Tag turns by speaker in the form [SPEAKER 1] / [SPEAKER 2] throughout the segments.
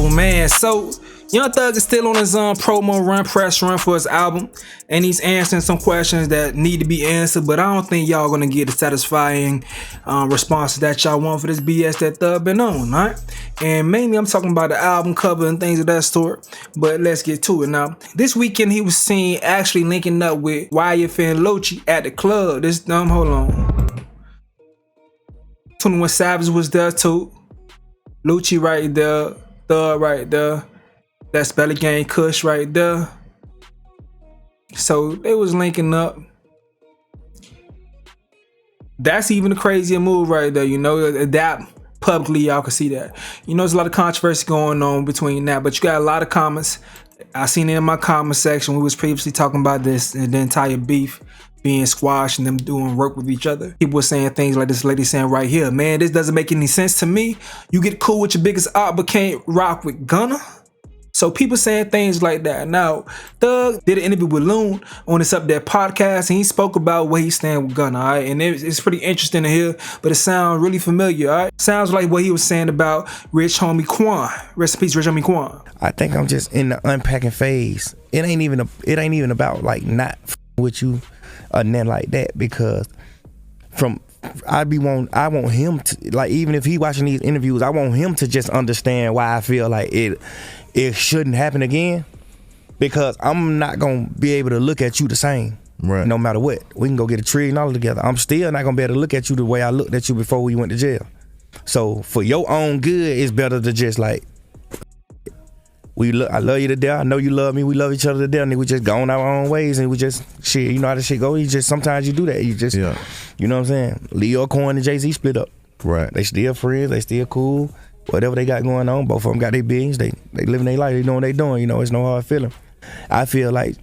[SPEAKER 1] Oh man, so Young Thug is still on his promo run, press run for his album, and he's answering some questions that need to be answered, but I don't think y'all gonna get the satisfying responses that y'all want for this BS that Thug been on, right? And mainly I'm talking about the album cover and things of that sort, but let's get to it now. This weekend he was seen actually linking up with YFN Lucci at the club. Hold on. 21 Savage was there too. Lucci right there, Thug right there. That's Belly Gang Kush right there. So they was linking up. That's even a crazier move right there, you know. That publicly, y'all can see that. You know, there's a lot of controversy going on between that, but you got a lot of comments. I seen it in my comment section. We was previously talking about this and the entire beef being squashed and them doing work with each other. People were saying things like this lady saying right here, man, this doesn't make any sense to me. You get cool with your biggest op but can't rock with Gunna. So people saying things like that. Now, Thug did an interview with Loon on his Up There podcast, and he spoke about where he's standing with Gunna, all right? And it's pretty interesting to hear, but it sounds really familiar, all right? Sounds like what he was saying about Rich Homie Quan. Rest in peace, Rich Homie Quan.
[SPEAKER 2] I think I'm just in the unpacking phase. It ain't even about like not with you or nothing like that, because I want him to, like, even if he watching these interviews, I want him to just understand why I feel like it shouldn't happen again, because I'm not gonna be able to look at you the same, right? No matter what. We can go get a tree and all together. I'm still not gonna be able to look at you the way I looked at you before we went to jail. So for your own good, it's better to just like, I love you to death. I know you love me. We love each other to death, and we just going our own ways, and we just shit. You know how this shit go. You just sometimes you do that. You just, yeah. You know what I'm saying? Leo Cohen and Jay-Z split up. Right. They still friends. They still cool. Whatever they got going on, both of them got their beings. They living their life. They know what they doing. You know, it's no hard feeling. I feel like,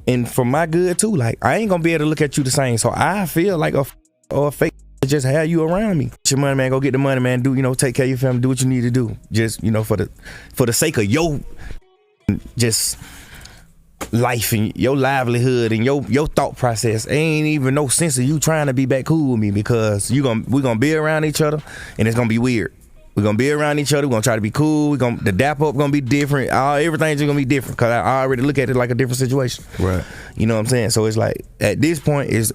[SPEAKER 2] and for my good too, like I ain't gonna be able to look at you the same. So I feel like a fake to just have you around me. Get your money, man. Go get the money, man. Do, you know, take care of your family. Do what you need to do. Just, you know, for the sake of your just life and your livelihood and your thought process. Ain't even no sense of you trying to be back cool with me, because we're gonna be around each other and it's gonna be weird. We're gonna be around each other. We're gonna try to be cool. The dap up gonna be different. Everything's gonna be different, because I already look at it like a different situation. Right. You know what I'm saying? So it's like at this point is,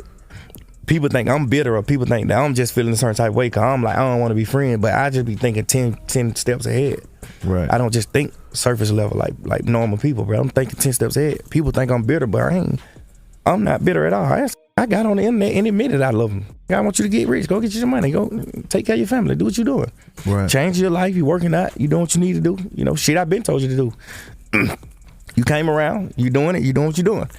[SPEAKER 2] people think I'm bitter, or people think that I'm just feeling a certain type of way, because I'm like, I don't want to be friends, but I just be thinking 10 steps ahead. Right. I don't just think surface level like normal people, bro. I'm thinking 10 steps ahead. People think I'm bitter, but I'm not bitter at all. I got on the internet and admitted I love them. I want you to get rich. Go get you some money. Go take care of your family. Do what you're doing. Right. Change your life. You working out. You doing what you need to do. You know, shit I've been told you to do. You came around. You doing it. You doing what you're doing.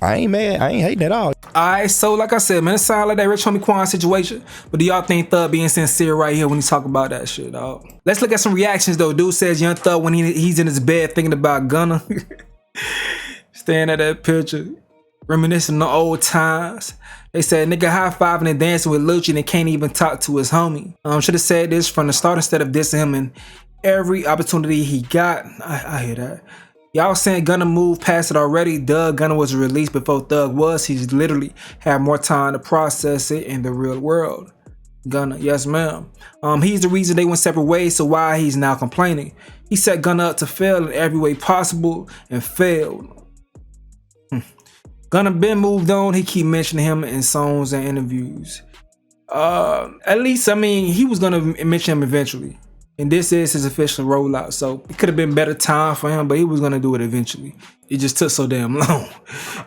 [SPEAKER 2] I ain't mad. I ain't hating at all.
[SPEAKER 1] Alright, so like I said, man, it sounds like that Rich Homie Quan situation. But do y'all think Thug being sincere right here when he talk about that shit, dog? Let's look at some reactions though. Dude says Young Thug when he's in his bed thinking about Gunna. Staring at that picture, reminiscing the old times. They said nigga high-fiving and dancing with Lucci and can't even talk to his homie. Should have said this from the start instead of dissing him in every opportunity he got. I hear that. Y'all saying Gunna moved past it already. Gunna was released before Thug was. He's literally had more time to process it in the real world. Gunna, yes ma'am. He's the reason they went separate ways, so why he's now complaining. He set Gunna up to fail in every way possible and failed. Gunna been moved on. He keep mentioning him in songs and interviews. At least, I mean, he was gonna mention him eventually. And this is his official rollout, so it could have been better time for him, but he was gonna do it eventually. It just took so damn long.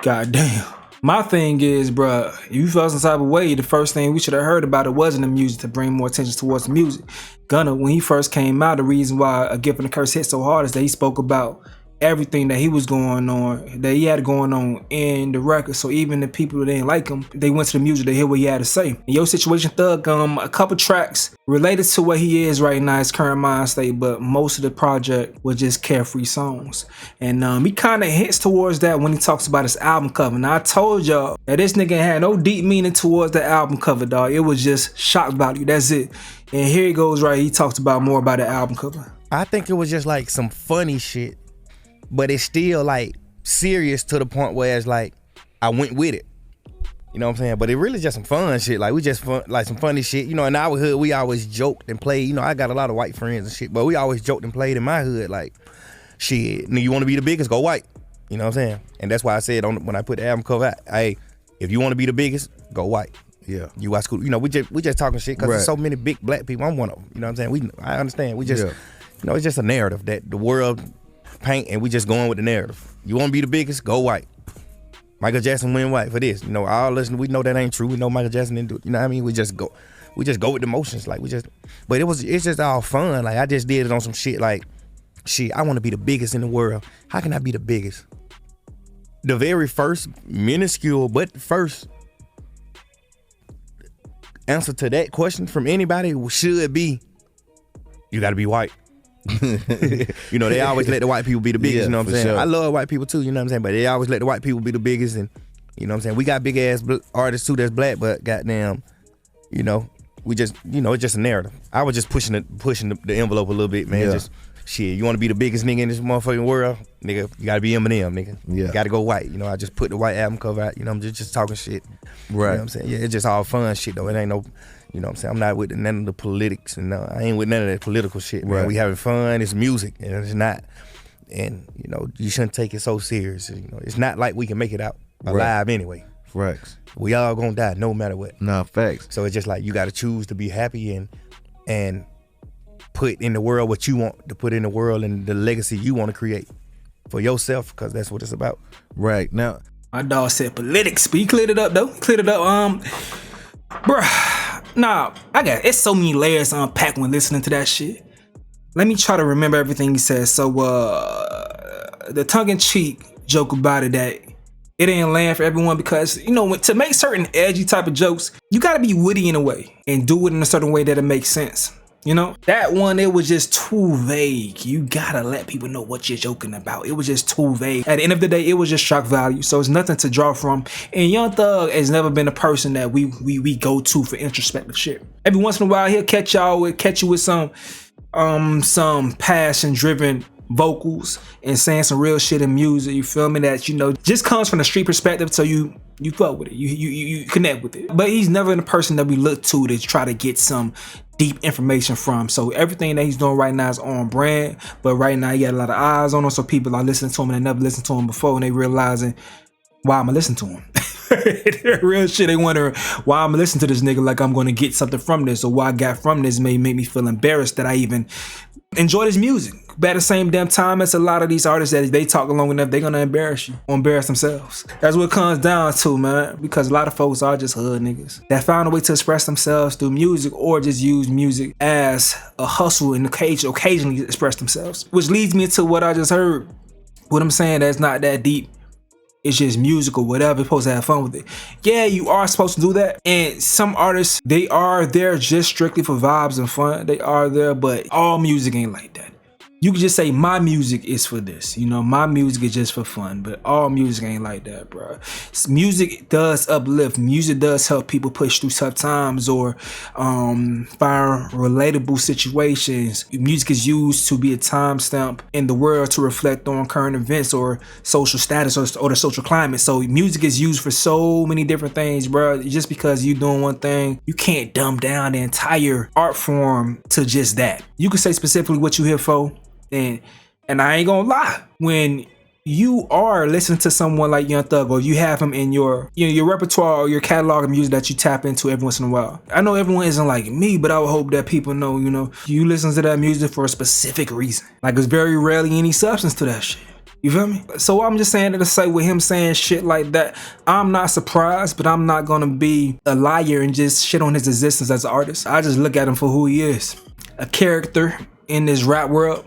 [SPEAKER 1] God damn. My thing is, bruh, if you felt some type of way, the first thing we should have heard about it wasn't the music, to bring more attention towards the music. Gunna, when he first came out, the reason why A Gift and a Curse hit so hard is that he spoke about everything that he was going on, that he had going on in the record. So even the people that didn't like him, they went to the music to hear what he had to say. In your situation, Thug, a couple tracks related to what he is right now, his current mind state, but most of the project was just carefree songs. And he kind of hints towards that when he talks about his album cover. Now I told y'all that this nigga had no deep meaning towards the album cover, dog. It was just shock value. That's it. And here he goes, right? He talks about more about the album cover.
[SPEAKER 2] I think it was just like some funny shit, but it's still like serious to the point where it's like I went with it. You know what I'm saying? But it really just some fun shit. Like we just fun, like some funny shit. You know, in our hood, we always joked and played. You know, I got a lot of white friends and shit, but we always joked and played in my hood. Like, shit, you want to be the biggest, go white. You know what I'm saying? And that's why I said when I put the album cover out, hey, if you want to be the biggest, go white.
[SPEAKER 3] Yeah.
[SPEAKER 2] You watch school. You know, we just talking shit because there's so many big black people. I'm one of them. You know what I'm saying? I understand. We just, you know, it's just a narrative that the world paint, and we just going with the narrative. You want to be the biggest, go white. Michael Jackson went white for this. You know, all listen, we know that ain't true. We know Michael Jackson didn't do it. You know what I mean? We just go with the motions. Like but it's just all fun. Like I just did it on some shit like, shit, I want to be the biggest in the world. How can I be the biggest? The very first minuscule, but first answer to that question from anybody should be, you gotta be white. You know, they always let the white people be the biggest, you know what I'm saying? Sure. I love white people too, you know what I'm saying? But they always let the white people be the biggest, and you know what I'm saying? We got big ass artists too that's black, but goddamn, you know, we just, you know, it's just a narrative. I was just pushing the envelope a little bit, man. Just shit, you want to be the biggest nigga in this motherfucking world, nigga, you gotta be Eminem, nigga. You gotta go white. You know, I just put the white album cover out, you know, I'm just talking shit. Right. You know what I'm saying? Yeah, it's just all fun shit though. It ain't no, you know what I'm saying? I'm not with none of the politics, and I ain't with none of that political shit, man. We having fun, it's music, and it's not, and you know, you shouldn't take it so serious. You know, it's not like we can make it out alive anyway.
[SPEAKER 3] Facts.
[SPEAKER 2] We all gonna die no matter what.
[SPEAKER 3] Nah, facts.
[SPEAKER 2] So it's just like you gotta choose to be happy and put in the world what you want to put in the world and the legacy you want to create for yourself, because that's what it's about.
[SPEAKER 3] Right. Now,
[SPEAKER 1] my dog said politics, but he cleared it up though. Bruh. Nah, it's so many layers to unpack when listening to that shit. Let me try to remember everything he said. So, the tongue-in-cheek joke about it that it ain't land for everyone, because, you know, to make certain edgy type of jokes, you gotta be witty in a way and do it in a certain way that it makes sense. You know, that one, it was just too vague. You gotta let people know what you're joking about. It was just too vague. At the end of the day, it was just shock value. So it's nothing to draw from. And Young Thug has never been a person that we go to for introspective shit. Every once in a while, he'll catch you with some passion-driven vocals and saying some real shit in music. You feel me? That, you know, just comes from the street perspective. So you fuck with it. You connect with it. But he's never been a person that we look to try to get some deep information from. So everything that he's doing right now is on brand, but right now he got a lot of eyes on him, so people are listening to him and they never listened to him before, and they realizing, why am I listening to him? Real shit, they wondering, why I'm listening to this nigga like I'm gonna get something from this, or what I got from this may make me feel embarrassed that I even enjoy his music. But at the same damn time, it's a lot of these artists that if they talk long enough, they're gonna embarrass you or embarrass themselves. That's what it comes down to, man, because a lot of folks are just hood niggas that found a way to express themselves through music, or just use music as a hustle and occasionally express themselves. Which leads me to what I just heard. What I'm saying, that's not that deep. It's just music or whatever. You're supposed to have fun with it. Yeah, you are supposed to do that. And some artists, they are there just strictly for vibes and fun. They are there, but all music ain't like that. You can just say my music is for this, you know, my music is just for fun, but all music ain't like that, bro. Music does uplift. Music does help people push through tough times or find relatable situations. Music is used to be a timestamp in the world to reflect on current events or social status or the social climate. So music is used for so many different things, bro. Just because you doing one thing, you can't dumb down the entire art form to just that. You can say specifically what you here for. And I ain't gonna lie, when you are listening to someone like Young Thug, or you have him in your repertoire or your catalog of music that you tap into every once in a while. I know everyone isn't like me, but I would hope that people know, you know, you listen to that music for a specific reason. Like, there's very rarely any substance to that shit. You feel me? So I'm just saying to say, with him saying shit like that, I'm not surprised, but I'm not gonna be a liar and just shit on his existence as an artist. I just look at him for who he is. A character in this rap world,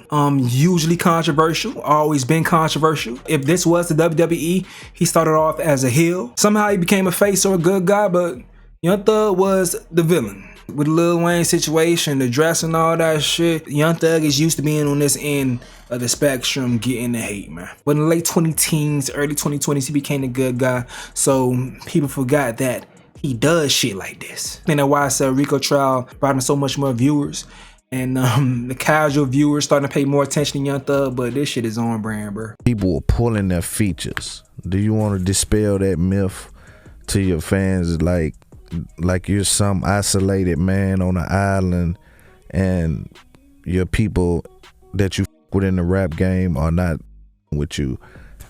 [SPEAKER 1] usually controversial, always been controversial. If this was the WWE, he started off as a heel. Somehow he became a face or a good guy, but Young Thug was the villain. With the Lil Wayne situation, the dress and all that shit, Young Thug is used to being on this end of the spectrum, getting the hate, man. But in the late 2010s, early 2020s, he became a good guy. So people forgot that he does shit like this. And that's why I said Rico Trial brought him so much more viewers. And the casual viewers starting to pay more attention to Young Thug, but this shit is on brand, bro.
[SPEAKER 3] People were pulling their features. Do you want to dispel that myth to your fans like you're some isolated man on an island, and your people that you within the rap game are not with you.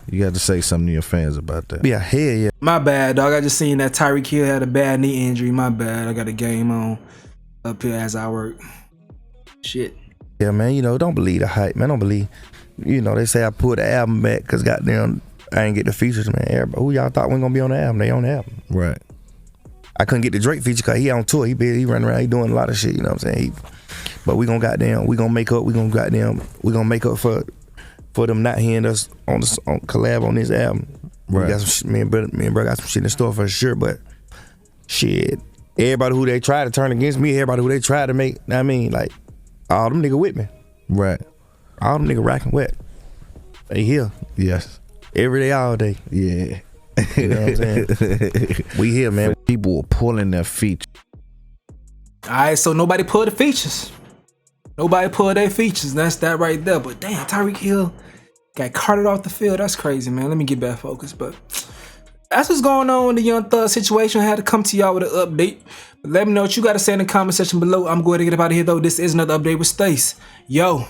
[SPEAKER 3] You got to say something to your fans about that.
[SPEAKER 2] Yeah, hell yeah.
[SPEAKER 1] My bad, dog. I just seen that Tyreek Hill had a bad knee injury. My bad. I got a game on up here as I work. Shit.
[SPEAKER 2] Yeah, man, you know, don't believe the hype, man. Don't believe, you know, they say I pulled the album back because goddamn, I ain't get the features, man. Everybody, who y'all thought wasn't gonna be on the album? They on the album.
[SPEAKER 3] Right.
[SPEAKER 2] I couldn't get the Drake feature because he on tour. He running around, he doing a lot of shit, you know what I'm saying? But we gonna make up for them not hearing us on collab on this album.
[SPEAKER 3] Right.
[SPEAKER 2] We got some, me and bro got some shit in store for sure, but shit, everybody who they try to turn against me, everybody who they try to make, I mean, like, all them niggas with me.
[SPEAKER 3] Right.
[SPEAKER 2] All them niggas rocking wet. They here.
[SPEAKER 3] Yes.
[SPEAKER 2] Every day, all day.
[SPEAKER 3] Yeah.
[SPEAKER 2] You know what I'm saying? We here, man.
[SPEAKER 3] People were pulling their feet.
[SPEAKER 1] Alright, so nobody pulled the features. Nobody pulled their features. That's that right there. But damn, Tyreek Hill got carted off the field. That's crazy, man. Let me get back focused. But that's what's going on in the Young Thug situation. I had to come to y'all with an update. But let me know what you got to say in the comment section below. I'm going to get up out of here, though. This is another update with Stace. Yo.